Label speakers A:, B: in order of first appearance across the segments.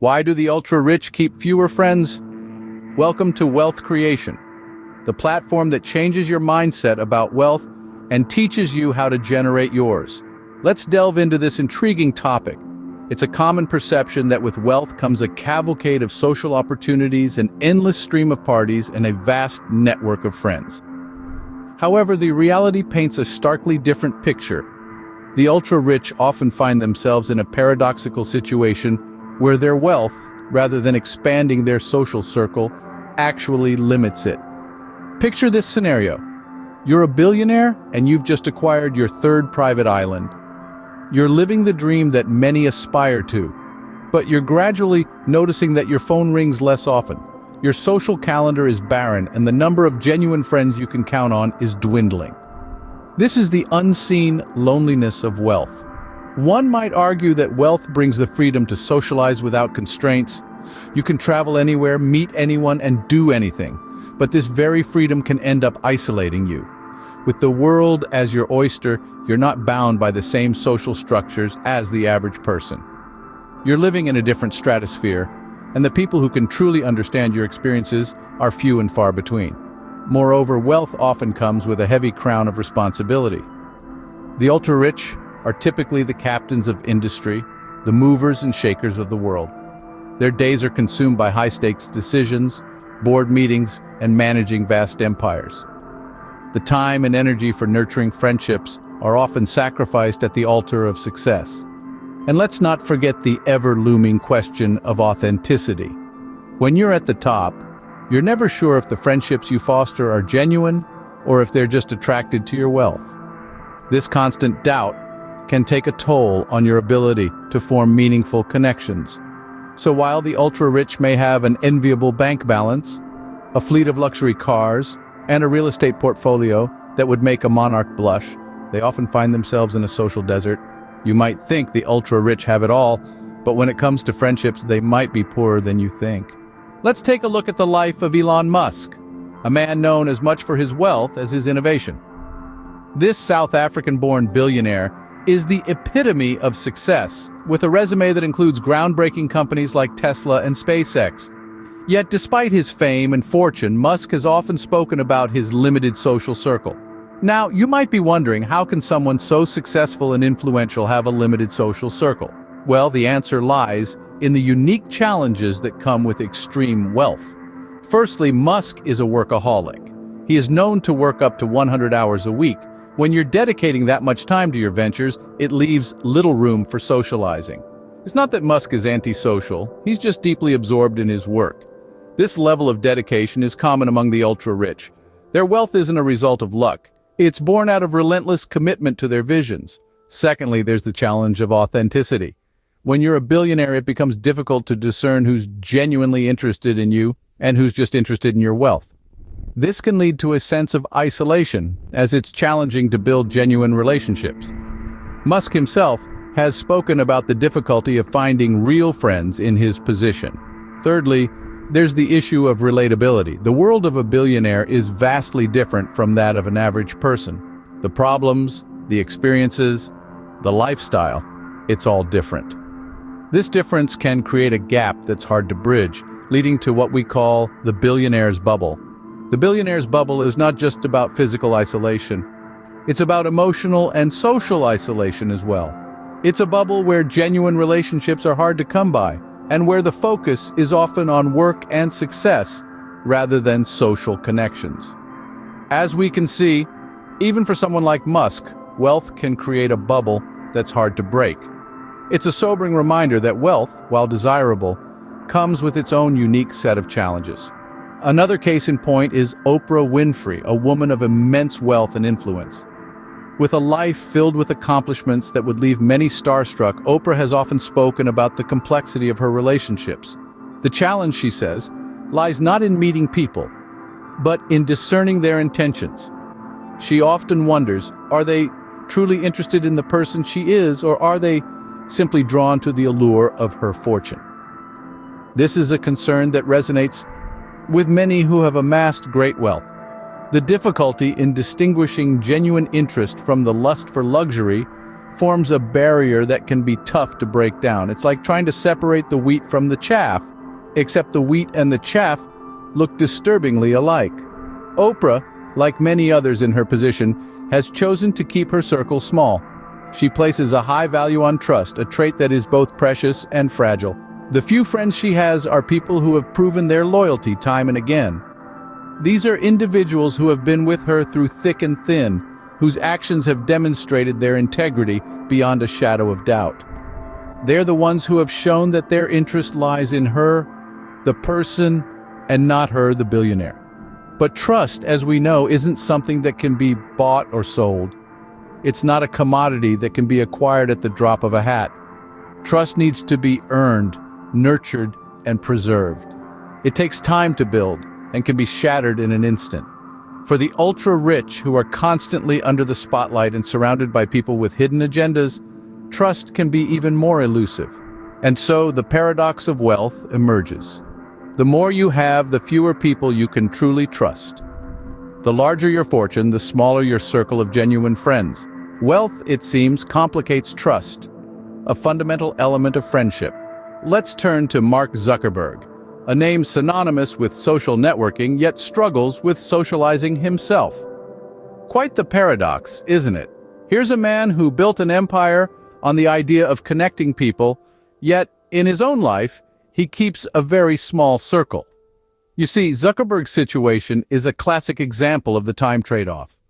A: Why do the ultra-rich keep fewer friends? Welcome to Wealth Creation, the platform that changes your mindset about wealth and teaches you how to generate yours. Let's delve into this intriguing topic. It's a common perception that with wealth comes a cavalcade of social opportunities, an endless stream of parties, and a vast network of friends. However, the reality paints a starkly different picture. The ultra-rich often find themselves in a paradoxical situation where their wealth, rather than expanding their social circle, actually limits it. Picture this scenario. You're a billionaire and you've just acquired your third private island. You're living the dream that many aspire to, but you're gradually noticing that your phone rings less often. Your social calendar is barren and the number of genuine friends you can count on is dwindling. This is the unseen loneliness of wealth. One might argue that wealth brings the freedom to socialize without constraints. You can travel anywhere, meet anyone, and do anything. But this very freedom can end up isolating you. With the world as your oyster, you're not bound by the same social structures as the average person. You're living in a different stratosphere, and the people who can truly understand your experiences are few and far between. Moreover, wealth often comes with a heavy crown of responsibility. The ultra-rich are typically the captains of industry, the movers and shakers of the world. Their days are consumed by high-stakes decisions, board meetings, and managing vast empires. The time and energy for nurturing friendships are often sacrificed at the altar of success. And let's not forget the ever-looming question of authenticity. When you're at the top, you're never sure if the friendships you foster are genuine or if they're just attracted to your wealth. This constant doubt can take a toll on your ability to form meaningful connections. So while the ultra-rich may have an enviable bank balance, a fleet of luxury cars, and a real estate portfolio that would make a monarch blush, they often find themselves in a social desert. You might think the ultra-rich have it all, but when it comes to friendships, they might be poorer than you think. Let's take a look at the life of Elon Musk, a man known as much for his wealth as his innovation. This South African-born billionaire is the epitome of success, with a resume that includes groundbreaking companies like Tesla and SpaceX. Yet despite his fame and fortune, Musk has often spoken about his limited social circle. Now, you might be wondering, how can someone so successful and influential have a limited social circle? Well, the answer lies in the unique challenges that come with extreme wealth. Firstly, Musk is a workaholic. He is known to work up to 100 hours a week. When you're dedicating that much time to your ventures, it leaves little room for socializing. It's not that Musk is antisocial, he's just deeply absorbed in his work. This level of dedication is common among the ultra-rich. Their wealth isn't a result of luck. It's born out of relentless commitment to their visions. Secondly, there's the challenge of authenticity. When you're a billionaire, it becomes difficult to discern who's genuinely interested in you and who's just interested in your wealth. This can lead to a sense of isolation, as it's challenging to build genuine relationships. Musk himself has spoken about the difficulty of finding real friends in his position. Thirdly, there's the issue of relatability. The world of a billionaire is vastly different from that of an average person. The problems, the experiences, the lifestyle, it's all different. This difference can create a gap that's hard to bridge, leading to what we call the billionaire's bubble. The billionaire's bubble is not just about physical isolation. It's about emotional and social isolation as well. It's a bubble where genuine relationships are hard to come by, and where the focus is often on work and success rather than social connections. As we can see, even for someone like Musk, wealth can create a bubble that's hard to break. It's a sobering reminder that wealth, while desirable, comes with its own unique set of challenges. Another case in point is Oprah Winfrey, a woman of immense wealth and influence. With a life filled with accomplishments that would leave many starstruck, Oprah has often spoken about the complexity of her relationships. The challenge, she says, lies not in meeting people, but in discerning their intentions. She often wonders, are they truly interested in the person she is, or are they simply drawn to the allure of her fortune? This is a concern that resonates with many who have amassed great wealth. The difficulty in distinguishing genuine interest from the lust for luxury forms a barrier that can be tough to break down. It's like trying to separate the wheat from the chaff, except the wheat and the chaff look disturbingly alike. Oprah, like many others in her position, has chosen to keep her circle small. She places a high value on trust, a trait that is both precious and fragile. The few friends she has are people who have proven their loyalty time and again. These are individuals who have been with her through thick and thin, whose actions have demonstrated their integrity beyond a shadow of doubt. They're the ones who have shown that their interest lies in her, the person, and not her, the billionaire. But trust, as we know, isn't something that can be bought or sold. It's not a commodity that can be acquired at the drop of a hat. Trust needs to be earned, nurtured, and preserved. It takes time to build and can be shattered in an instant. For the ultra-rich who are constantly under the spotlight and surrounded by people with hidden agendas, trust can be even more elusive. And so the paradox of wealth emerges. The more you have, the fewer people you can truly trust. The larger your fortune, the smaller your circle of genuine friends. Wealth, it seems, complicates trust, a fundamental element of friendship. Let's turn to Mark Zuckerberg, a name synonymous with social networking, yet struggles with socializing himself. Quite the paradox, isn't it? Here's a man who built an empire on the idea of connecting people, yet in his own life, he keeps a very small circle. You see, Zuckerberg's situation is a classic example of the time trade-off,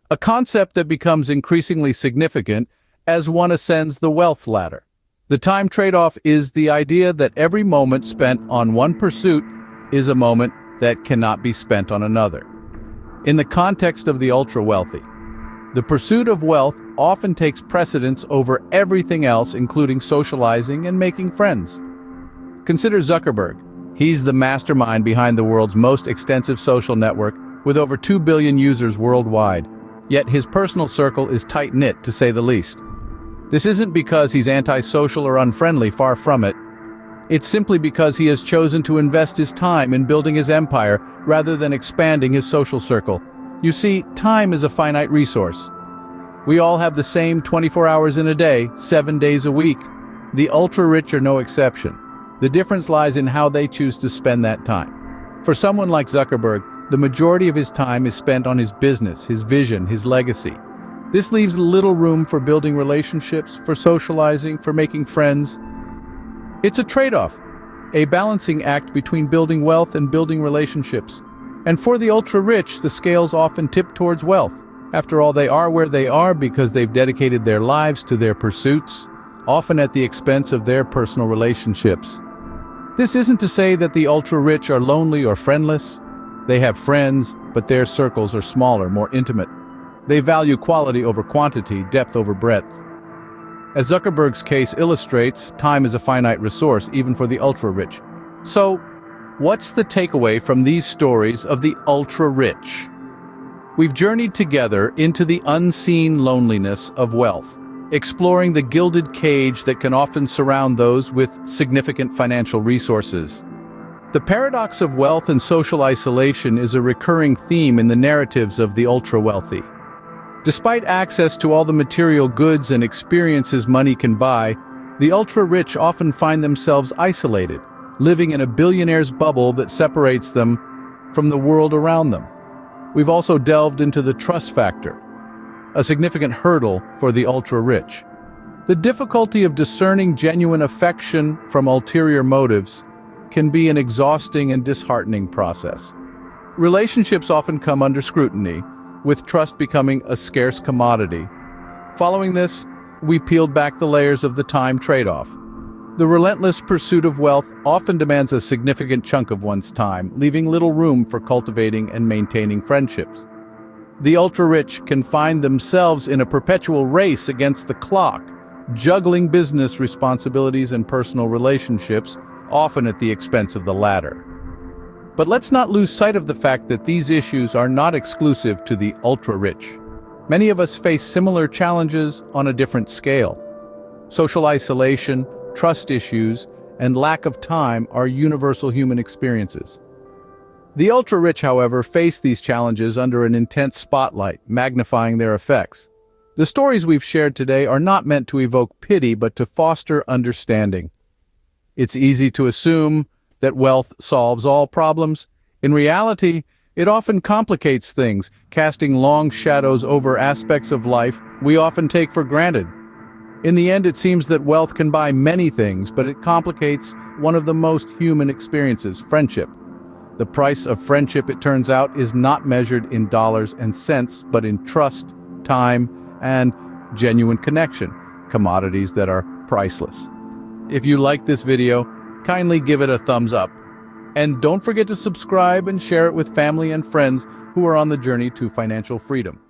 A: a concept that becomes increasingly significant as one ascends the wealth ladder. The time trade-off is the idea that every moment spent on one pursuit is a moment that cannot be spent on another. In the context of the ultra-wealthy, the pursuit of wealth often takes precedence over everything else, including socializing and making friends. Consider Zuckerberg. He's the mastermind behind the world's most extensive social network, with over 2 billion users worldwide. Yet his personal circle is tight-knit, to say the least. This isn't because he's antisocial or unfriendly, far from it. It's simply because he has chosen to invest his time in building his empire rather than expanding his social circle. You see, time is a finite resource. We all have the same 24 hours in a day, 7 days a week. The ultra-rich are no exception. The difference lies in how they choose to spend that time. For someone like Zuckerberg, the majority of his time is spent on his business, his vision, his legacy. This leaves little room for building relationships, for socializing, for making friends. It's a trade-off, a balancing act between building wealth and building relationships. And for the ultra-rich, the scales often tip towards wealth. After all, they are where they are because they've dedicated their lives to their pursuits, often at the expense of their personal relationships. This isn't to say that the ultra-rich are lonely or friendless. They have friends, but their circles are smaller, more intimate. They value quality over quantity, depth over breadth. As Zuckerberg's case illustrates, time is a finite resource, even for the ultra-rich. So, what's the takeaway from these stories of the ultra-rich? We've journeyed together into the unseen loneliness of wealth, exploring the gilded cage that can often surround those with significant financial resources. The paradox of wealth and social isolation is a recurring theme in the narratives of the ultra-wealthy. Despite access to all the material goods and experiences money can buy, the ultra-rich often find themselves isolated, living in a billionaire's bubble that separates them from the world around them. We've also delved into the trust factor, a significant hurdle for the ultra-rich. The difficulty of discerning genuine affection from ulterior motives can be an exhausting and disheartening process. Relationships often come under scrutiny, with trust becoming a scarce commodity. Following this, we peeled back the layers of the time trade-off. The relentless pursuit of wealth often demands a significant chunk of one's time, leaving little room for cultivating and maintaining friendships. The ultra-rich can find themselves in a perpetual race against the clock, juggling business responsibilities and personal relationships, often at the expense of the latter. But let's not lose sight of the fact that these issues are not exclusive to the ultra-rich. Many of us face similar challenges on a different scale. Social isolation, trust issues, and lack of time are universal human experiences. The ultra-rich, however, face these challenges under an intense spotlight, magnifying their effects. The stories we've shared today are not meant to evoke pity, but to foster understanding. It's easy to assume that wealth solves all problems. In reality, it often complicates things, casting long shadows over aspects of life we often take for granted. In the end, it seems that wealth can buy many things, but it complicates one of the most human experiences, friendship. The price of friendship, it turns out, is not measured in dollars and cents, but in trust, time, and genuine connection, commodities that are priceless. If you like this video, kindly give it a thumbs up. And don't forget to subscribe and share it with family and friends who are on the journey to financial freedom.